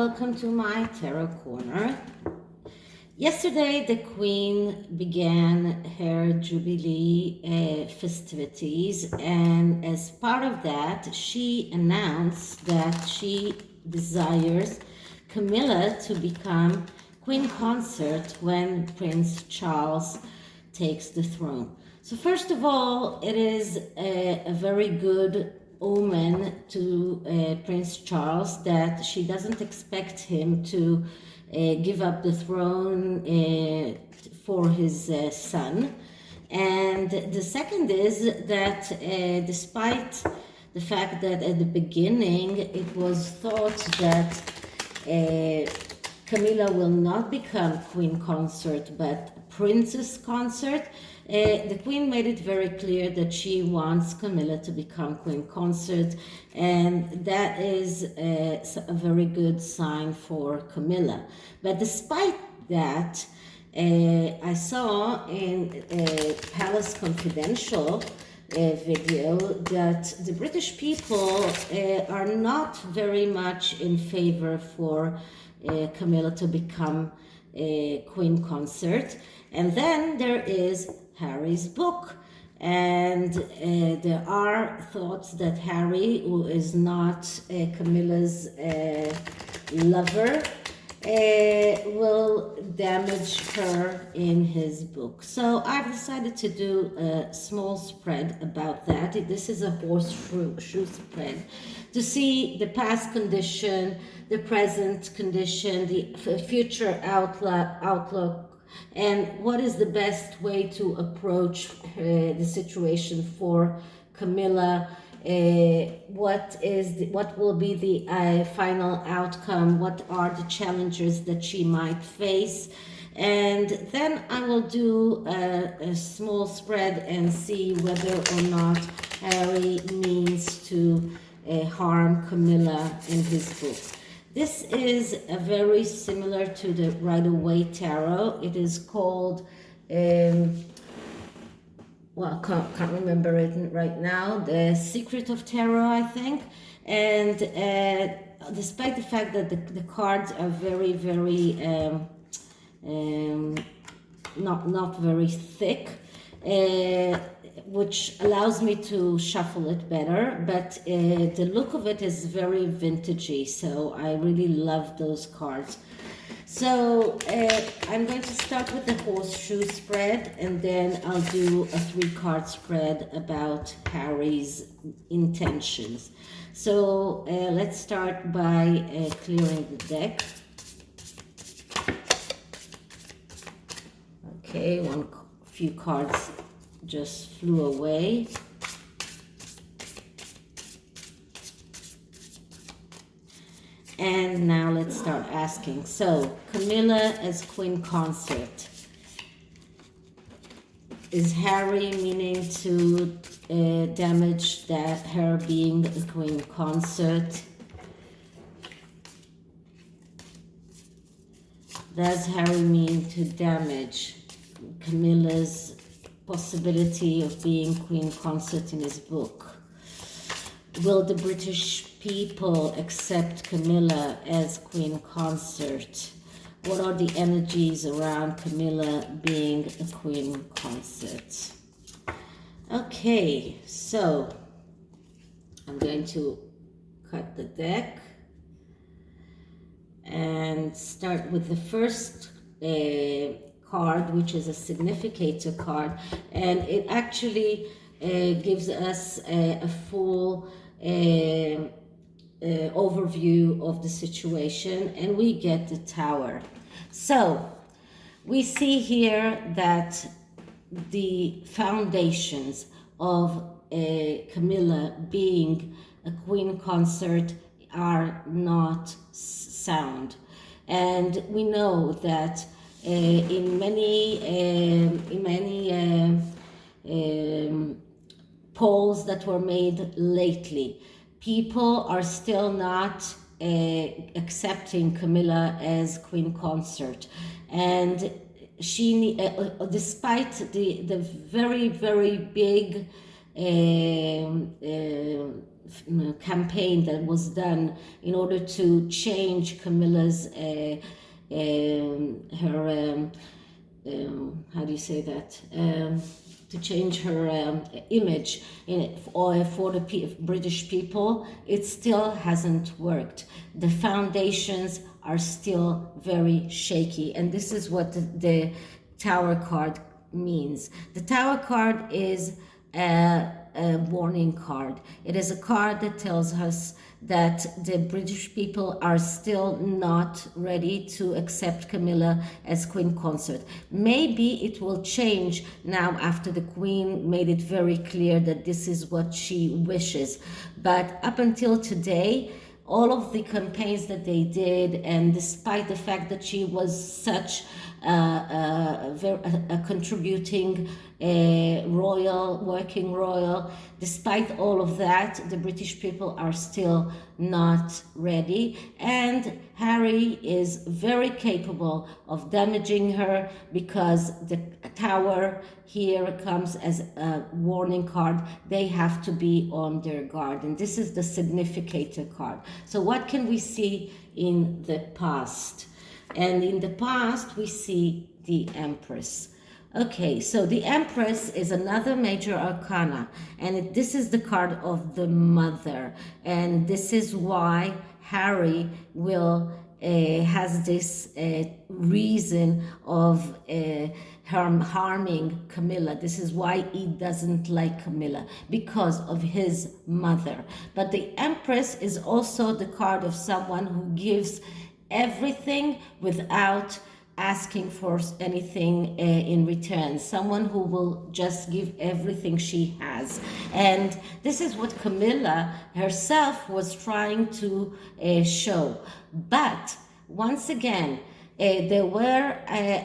welcome to my tarot corner. Yesterday the Queen began her Jubilee festivities, and as part of that she announced that she desires Camilla to become Queen Consort when Prince Charles takes the throne. So first of all, it is a very good omen to Prince Charles that she doesn't expect him to give up the throne for his son. And the second is that despite the fact that at the beginning it was thought that Camilla will not become Queen Consort but Princess Consort, the Queen made it very clear that she wants Camilla to become Queen Consort, and that is a very good sign for Camilla. But despite that, I saw in Palace Confidential video that the British people are not very much in favor for Camilla to become Queen Consort. And then there is Harry's book, and there are thoughts that Harry, who is not Camilla's lover, will damage her in his book. So I've decided to do a small spread about that. This is a horseshoe spread to see the past condition, the present condition, the future outlook, and what is the best way to approach the situation for Camilla. What will be the final outcome? What are the challenges that she might face? And then I will do a small spread and see whether or not Harry means to harm Camilla in his book. This is a very similar to the Rider-Waite Tarot. It is called, well, can't remember it right now, The Secret of Tarot, I think. And despite the fact that the cards are very, very, not very thick, which allows me to shuffle it better, but the look of it is very vintagey, so I really love those cards. So I'm going to start with the horseshoe spread, and then I'll do a 3-card spread about Harry's intentions. So let's start by clearing the deck. Okay, few cards just flew away. And now let's start asking. So, Camilla as Queen Consort. Is Harry meaning to damage that her being a Queen Consort? Does Harry mean to damage Camilla's possibility of being Queen Consort in his book? Will the British people accept Camilla as Queen Consort? What are the energies around Camilla being a Queen Consort? Okay, so I'm going to cut the deck and start with the first card, which is a Significator card, and it actually gives us a full overview of the situation, and we get the Tower. So we see here that the foundations of Camilla being a Queen Consort are not sound, and we know that in many polls that were made lately, people are still not accepting Camilla as Queen Consort, and she, despite the very, very big campaign that was done in order to change Camilla's her how do you say that, to change her image for the British people. It still hasn't worked. The foundations are still very shaky, and this is what the Tower card means. The Tower card is a warning card. It is a card that tells us that the British people are still not ready to accept Camilla as Queen Consort. Maybe it will change now after the Queen made it very clear that this is what she wishes. But up until today, all of the campaigns that they did, and despite the fact that she was such a contributing working royal, despite all of that, the British people are still not ready. And Harry is very capable of damaging her, because the Tower here comes as a warning card. They have to be on their guard. And this is the Significator card. So what can we see in the past? And in the past, we see the Empress. Okay, so the Empress is another major arcana, and this is the card of the mother. And this is why Harry will has this reason of harming Camilla. This is why he doesn't like Camilla, because of his mother. But the Empress is also the card of someone who gives everything without asking for anything in return. Someone who will just give everything she has. And this is what Camilla herself was trying to show. But once again, there were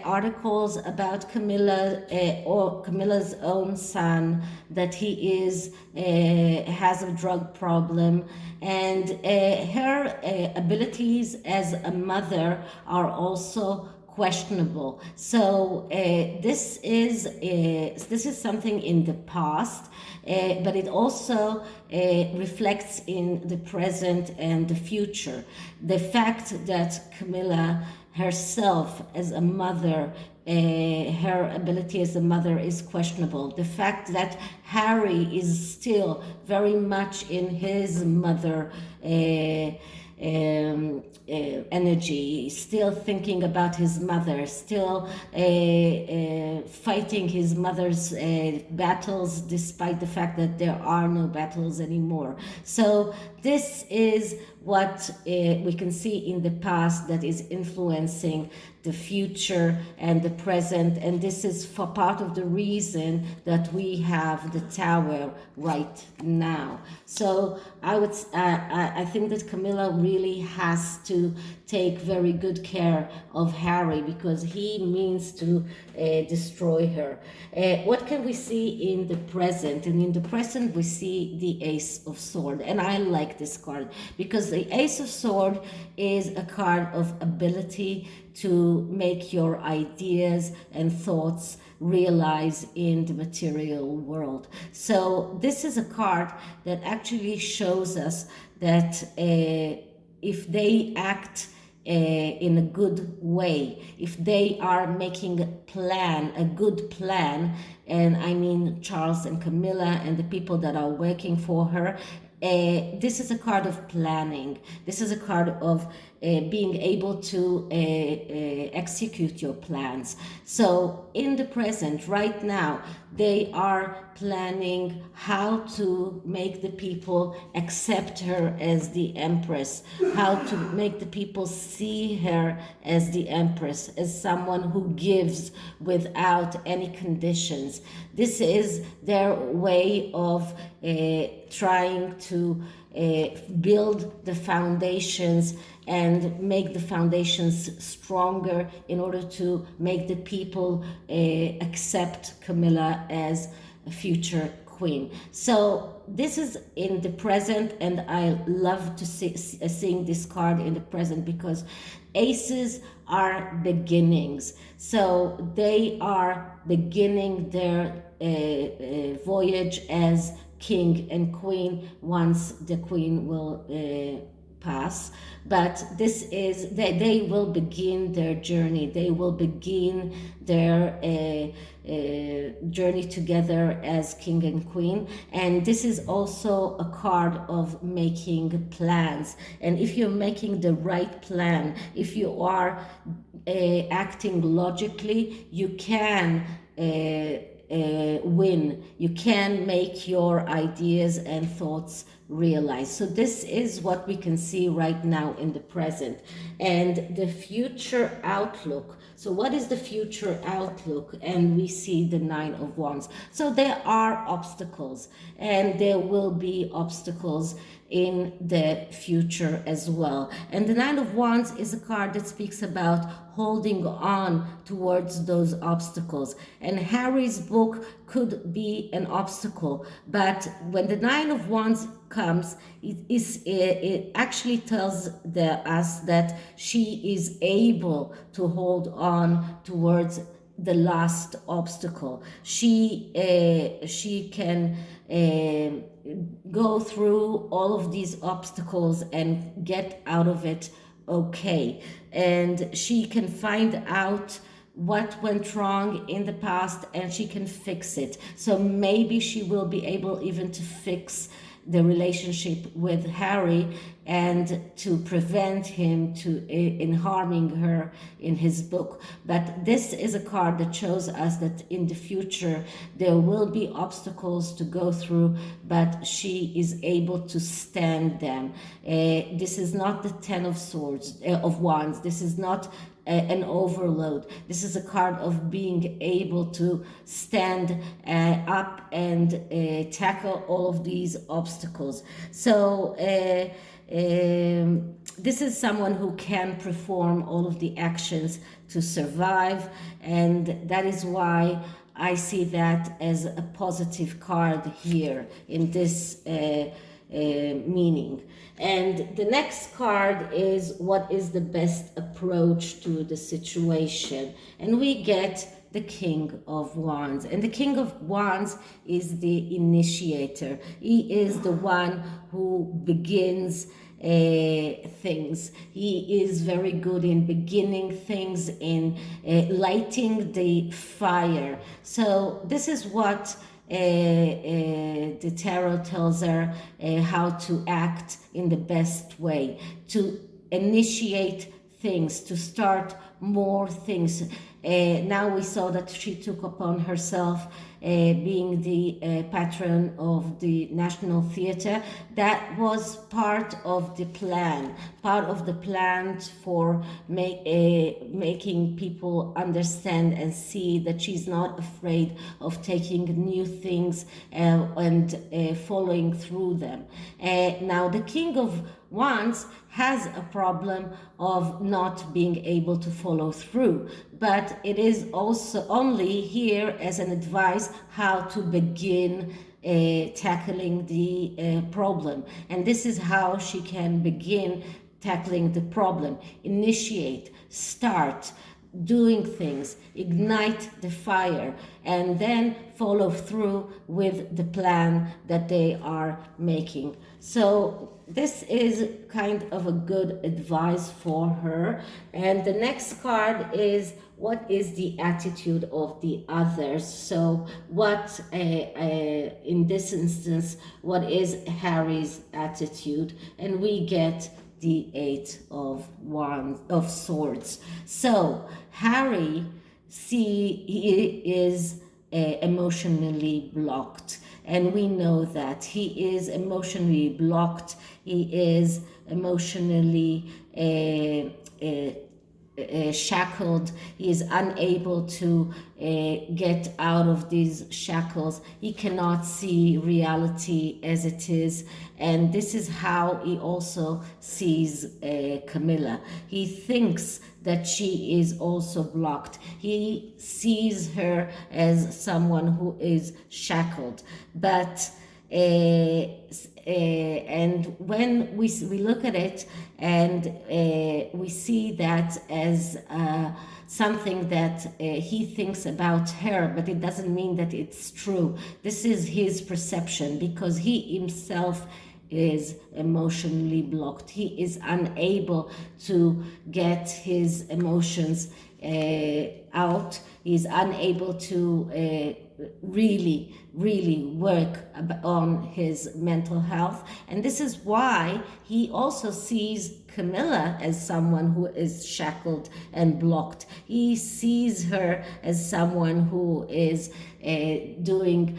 articles about Camilla or Camilla's own son, that he has a drug problem, and her abilities as a mother are also questionable. So this is something in the past, but it also reflects in the present and the future. The fact that Camilla herself as a mother, her ability as a mother is questionable. The fact that Harry is still very much in his mother energy, still thinking about his mother, still fighting his mother's battles, despite the fact that there are no battles anymore. So this is what we can see in the past that is influencing the future and the present, and this is for part of the reason that we have the Tower right now. So I think that Camilla really has to take very good care of Harry, because he means to destroy her. What can we see in the present? And in the present we see the Ace of Swords, and I like this card because the Ace of Swords is a card of ability to make your ideas and thoughts realize in the material world. So this is a card that actually shows us that if they act in a good way, if they are making a good plan, and I mean Charles and Camilla and the people that are working for her, this is a card of planning. This is a card of being able to execute your plans. So in the present, right now, they are planning how to make the people accept her as the Empress, how to make the people see her as the Empress, as someone who gives without any conditions. This is their way of trying to build the foundations and make the foundations stronger in order to make the people accept Camilla as a future queen. So this is in the present, and I love to seeing this card in the present, because aces are beginnings. So they are beginning their voyage as king and queen once the queen will pass. But this is they will begin their journey. They will begin their journey together as king and queen. And this is also a card of making plans. And if you're making the right plan, if you are acting logically, you can win. You can make your ideas and thoughts realize. So this is what we can see right now in the present. And the future outlook. So what is the future outlook? And we see the Nine of Wands. So there are obstacles, and there will be obstacles in the future as well. And the Nine of Wands is a card that speaks about holding on towards those obstacles. And Harry's book could be an obstacle, but when the Nine of Wands comes, it actually tells us that she is able to hold on towards the last obstacle. She can go through all of these obstacles and get out of it okay. And she can find out what went wrong in the past, and she can fix it. So maybe she will be able even to fix the relationship with Harry and to prevent him in harming her in his book. But this is a card that shows us that in the future there will be obstacles to go through, but she is able to stand them. This is not the Ten of Swords, of Wands. This is not an overload. This is a card of being able to stand up and tackle all of these obstacles. So this is someone who can perform all of the actions to survive, and that is why I see that as a positive card here in this meaning. And the next card is what is the best approach to the situation, and we get the King of Wands. And the King of Wands is the initiator. He is the one who begins things. He is very good in beginning things, in lighting the fire. So this is what the tarot tells her how to act in the best way, to initiate things, to start more things. Now we saw that she took upon herself being the patron of the National Theatre. That was part of the plan for making people understand and see that she's not afraid of taking new things and following through them. Now the King of Wands has a problem of not being able to follow through, but it is also only here as an advice how to begin tackling the problem. And this is how she can begin tackling the problem. Initiate, start doing things, ignite the fire, and then follow through with the plan that they are making. So this is kind of a good advice for her. And the next card is what is the attitude of the others. So what in this instance, what is Harry's attitude? And we get the Eight of Swords. So Harry, he is emotionally blocked, and we know that he is emotionally blocked. He is emotionally shackled. He is unable to get out of these shackles. He cannot see reality as it is, and this is how he also sees Camilla. He thinks that she is also blocked. He sees her as someone who is shackled, but And when we look at it and we see that as something that he thinks about her, but it doesn't mean that it's true. This is his perception because he himself is emotionally blocked. He is unable to get his emotions out. He's unable to really work on his mental health. And this is why he also sees Camilla as someone who is shackled and blocked. He sees her as someone who is doing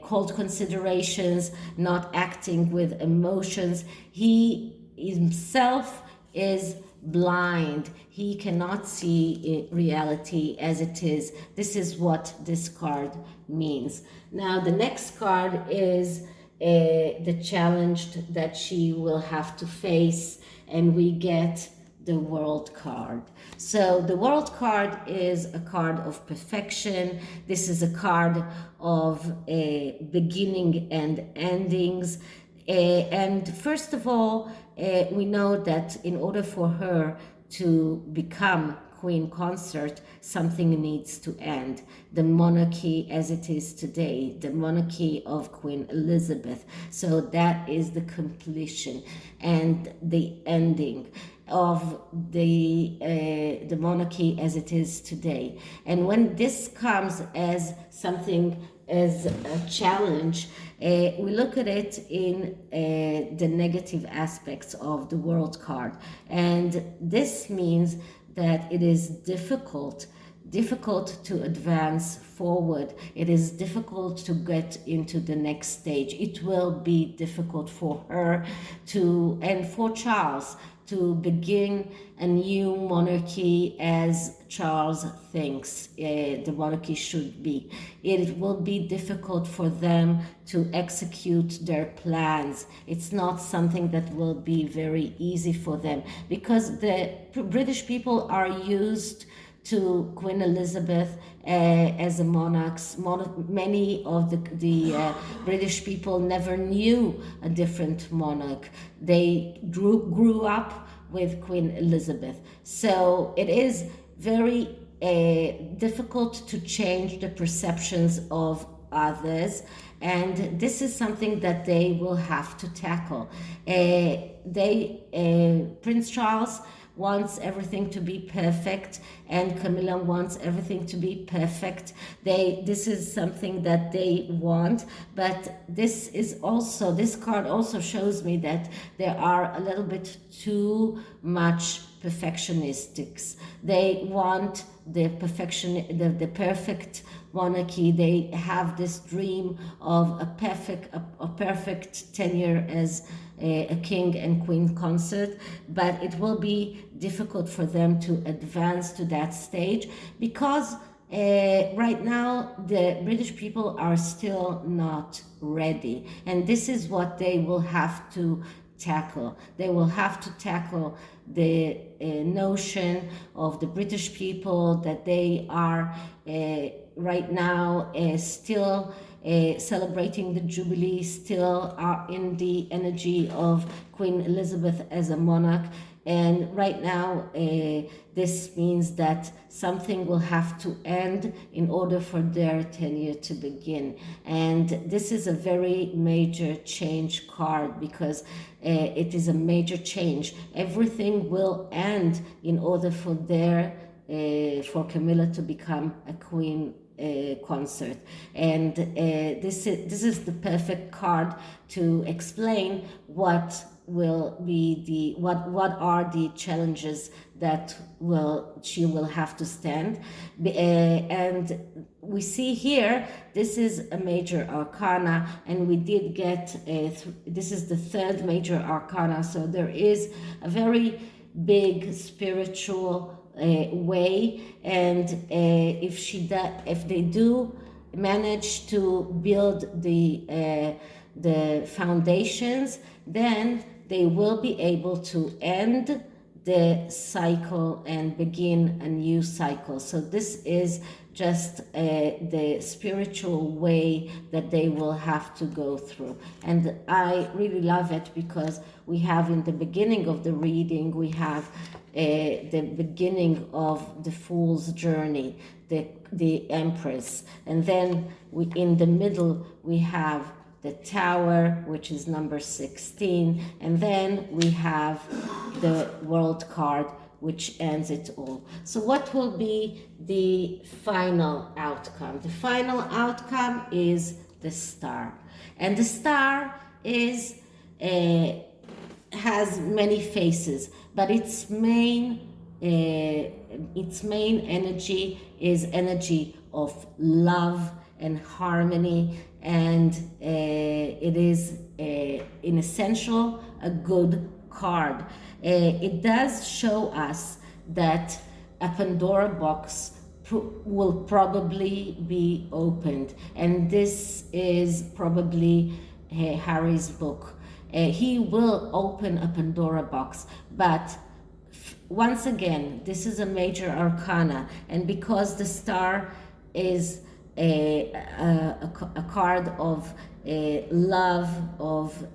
cold considerations, not acting with emotions. He himself is blind. He cannot see reality as it is. This is what this card means. Now, the next card is the challenge that she will have to face, and we get the World card. So the World card is a card of perfection. This is a card of beginning and endings. And first of all, we know that in order for her to become queen consort, something needs to end. The monarchy as it is today, the monarchy of Queen Elizabeth. So that is the completion and the ending of the monarchy as it is today. And when this comes as something, as a challenge, we look at it in the negative aspects of the World card. And this means that it is difficult to advance forward. It is difficult to get into the next stage. It will be difficult for her to, and for Charles, to begin a new monarchy as Charles thinks the monarchy should be. It will be difficult for them to execute their plans. It's not something that will be very easy for them because the British people are used to Queen Elizabeth as a monarch. Many of the British people never knew a different monarch. They grew up with Queen Elizabeth. So it is very difficult to change the perceptions of others, and this is something that they will have to tackle. Prince Charles wants everything to be perfect, and Camilla wants everything to be perfect. This is something that they want, but this card also shows me that there are a little bit too much perfectionistics. They want the perfect monarchy. They have this dream of a perfect tenure as a king and queen consort, but it will be difficult for them to advance to that stage because right now the British people are still not ready, and this is what they will have to tackle. They will have to tackle the notion of the British people that they are right now still celebrating the Jubilee, still are in the energy of Queen Elizabeth as a monarch. And right now, this means that something will have to end in order for their tenure to begin. And this is a very major change card because it is a major change. Everything will end in order for for Camilla to become a queen consort. And this is the perfect card to explain what will be what are the challenges that she will have to stand. And we see here this is a major arcana, and we did get this is the third major arcana, so there is a very big spiritual way. And if they do manage to build the foundations, then they will be able to end the cycle and begin a new cycle. So this is just the spiritual way that they will have to go through. And I really love it because we have in the beginning of the reading, we have the beginning of the Fool's journey, the Empress. And then in the middle, we have the Tower, which is number 16. And then we have the World card, which ends it all. So what will be the final outcome? The final outcome is the Star. And the Star is has many faces, but its main energy is energy of love and harmony, and it is in essential a good card. It does show us that a Pandora box will probably be opened, and this is probably Harry's book. He will open a Pandora box, but once again, this is a major arcana, and because the Star is a card of love, of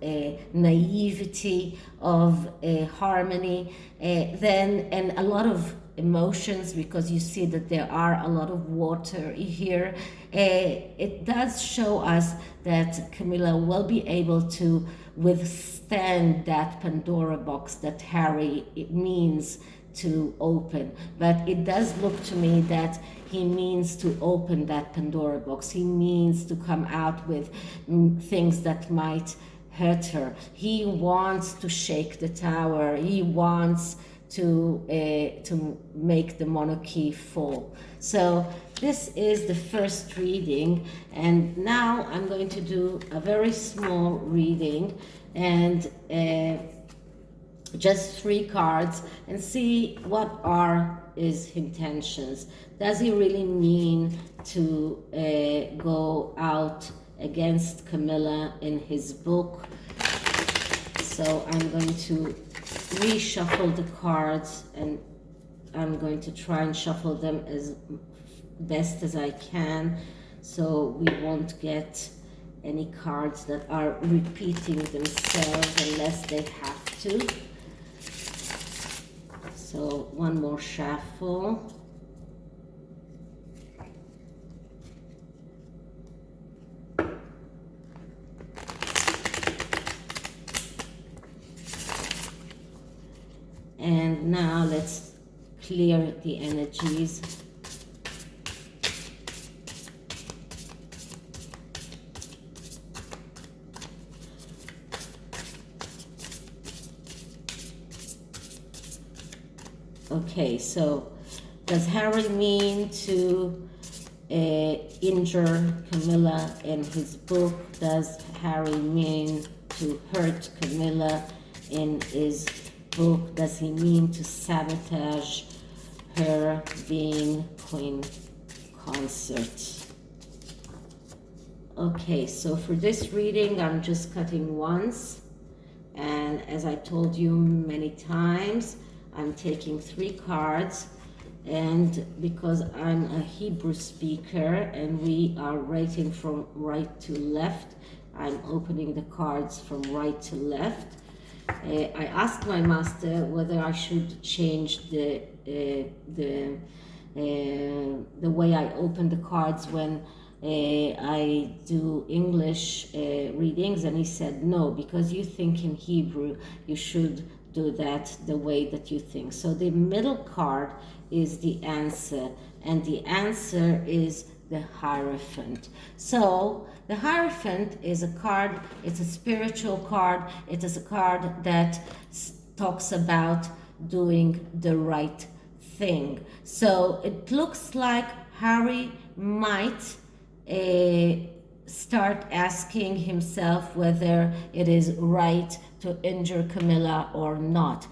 naivety, of harmony, then, and a lot of emotions, because you see that there are a lot of water here. It does show us that Camilla will be able to withstand that Pandora box that Harry means to open. But it does look to me that he means to open that Pandora box. He means to come out with things that might hurt her. He wants to shake the tower. He wants to make the monarchy fall. So this is the first reading, and now I'm going to do a very small reading and just 3 cards and see what are his intentions. Does he really mean to go out against Camilla in his book? So I'm going to reshuffle the cards, and I'm going to try and shuffle them as best as I can so we won't get any cards that are repeating themselves unless they have to. So one more shuffle. And now let's clear the energies. Okay, so does Harry mean to injure Camilla in his book? Does Harry mean to hurt Camilla in his book? Does he mean to sabotage her being Queen Consort? Okay, so for this reading, I'm just cutting once. And as I told you many times, I'm taking 3 cards. And because I'm a Hebrew speaker and we are writing from right to left, I'm opening the cards from right to left. I asked my master whether I should change the way I open the cards when I do English readings, and he said no, because you think in Hebrew, you should do that the way that you think. So the middle card is the answer, and the answer is the Hierophant. So the Hierophant is a card, it's a spiritual card, it is a card that talks about doing the right thing. So it looks like Harry might start asking himself whether it is right to injure Camilla or not.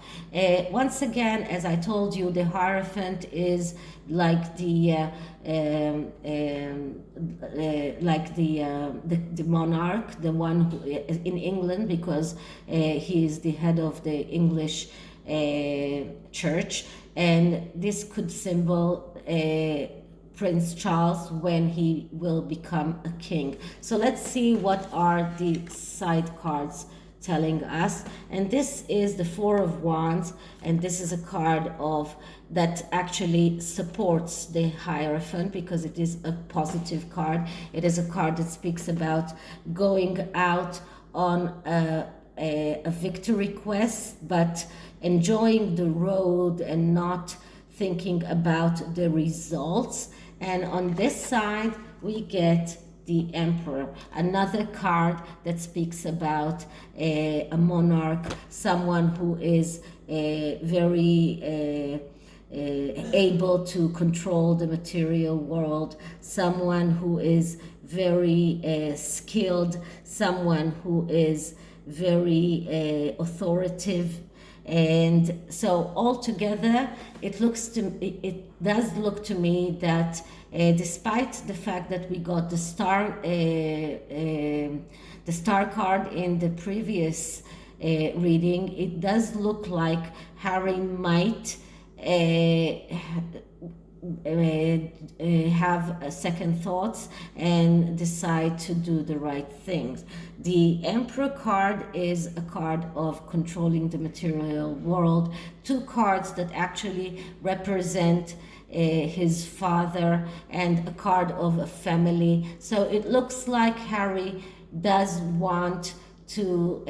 Once again, as I told you, the Hierophant is like the monarch, the one who, in England, because he is the head of the English church, and this could symbol Prince Charles when he will become a king. So let's see what are the side cards telling us. And this is the Four of Wands, and this is a card of that actually supports the Hierophant because it is a positive card. It is a card that speaks about going out on a victory quest, but enjoying the road and not thinking about the results. And on this side we get the Emperor, another card that speaks about a monarch, someone who is very able to control the material world, someone who is very skilled, someone who is very authoritative. And so altogether, it does look to me that despite the fact that we got the star card in the previous reading, it does look like Harry might have second thoughts and decide to do the right things. The Emperor card is a card of controlling the material world. Two cards that actually represent his father, and a card of a family. So it looks like Harry does want to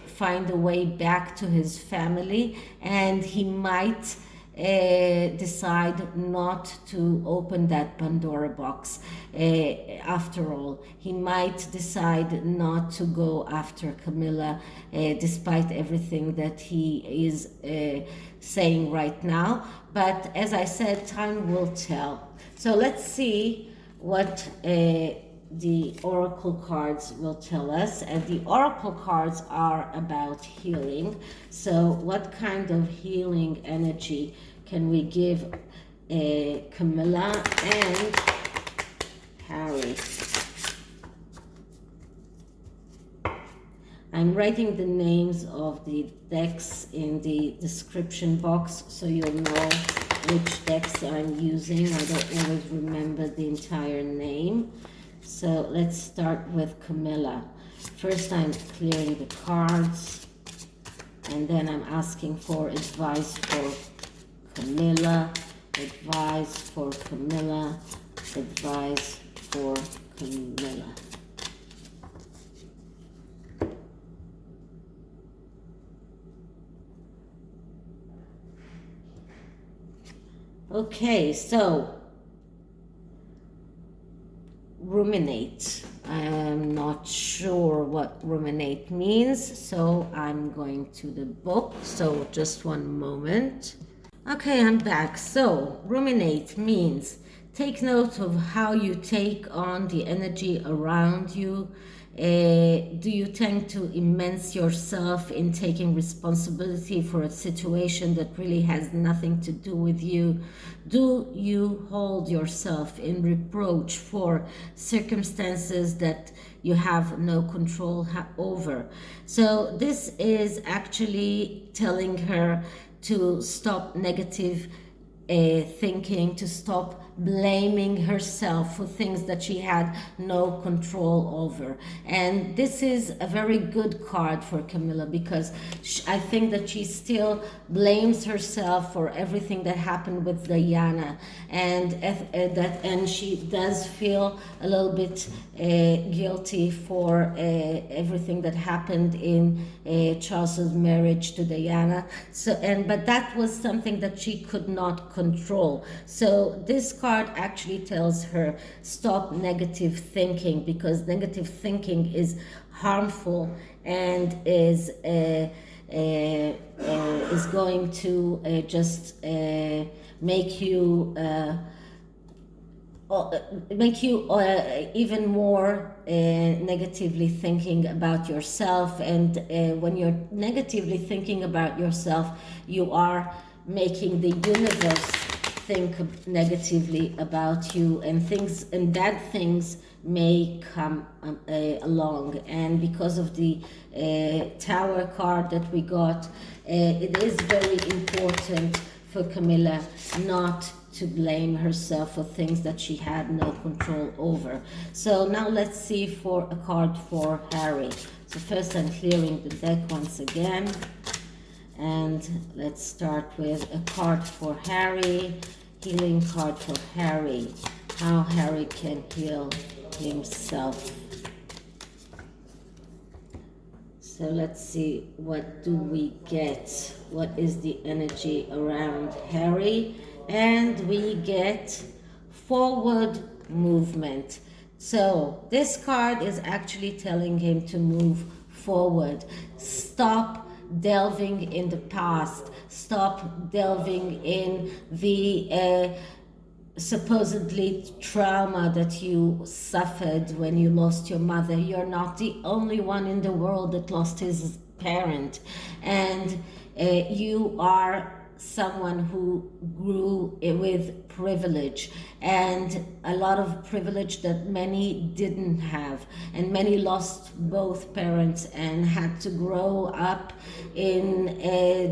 find a way back to his family, and he might decide not to open that Pandora box. After all, he might decide not to go after Camilla, despite everything that he is saying right now. But as I said, time will tell. So let's see what the oracle cards will tell us. And the oracle cards are about healing. So what kind of healing energy can we give Camilla and Harry? I'm writing the names of the decks in the description box so you'll know which decks I'm using. I don't always remember the entire name. So let's start with Camilla. First, I'm clearing the cards, and then I'm asking for advice for Camilla, advice for Camilla, advice for Camilla. Okay, so ruminate. I'm not sure what ruminate means, so I'm going to the book. So just one moment. Okay, I'm back. So ruminate means take note of how you take on the energy around you. Do you tend to immerse yourself in taking responsibility for a situation that really has nothing to do with you? Do you hold yourself in reproach for circumstances that you have no control over? So this is actually telling her to stop negative thinking, to stop blaming herself for things that she had no control over. And this is a very good card for Camilla, because I think that she still blames herself for everything that happened with Diana, and she does feel a little bit guilty for everything that happened in Charles's marriage to Diana. But that was something that she could not control. So this card actually tells her stop negative thinking, because negative thinking is harmful and is going to just make you even more negatively thinking about yourself. And when you're negatively thinking about yourself, you are making the universe think negatively about you, and bad things may come along. And because of the Tower card that we got, it is very important for Camilla not to blame herself for things that she had no control over. So now let's see for a card for Harry. So first I'm clearing the deck once again. And let's start with a card for Harry, healing card for Harry, how Harry can heal himself. So let's see, what do we get? What is the energy around Harry? And we get forward movement. So this card is actually telling him to move forward. Stop delving in the past. Stop delving in the supposedly trauma that you suffered when you lost your mother. You're not the only one in the world that lost his parent, and you are someone who grew with privilege, and a lot of privilege that many didn't have, and many lost both parents and had to grow up in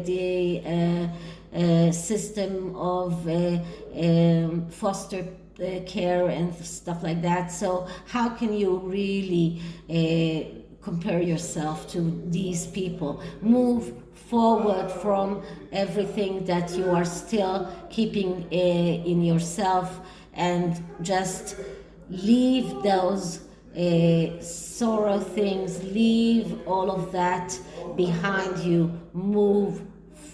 the system of foster care and stuff like that. So how can you really compare yourself to these people? Move forward from everything that you are still keeping in yourself, and just leave those sorrow things, leave all of that behind you. Move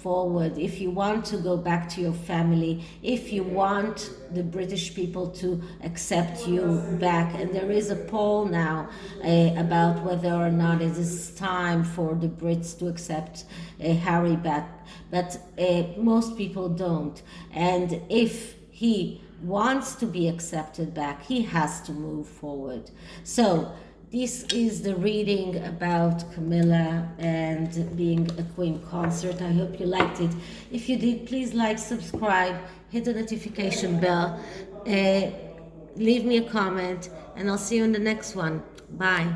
forward. If you want to go back to your family, if you want the British people to accept you back, and there is a poll now about whether or not it is time for the Brits to accept Harry back, but most people don't. And if he wants to be accepted back, he has to move forward. So this is the reading about Camilla and being a queen consort. I hope you liked it. If you did, please like, subscribe, hit the notification bell, leave me a comment, and I'll see you in the next one. Bye.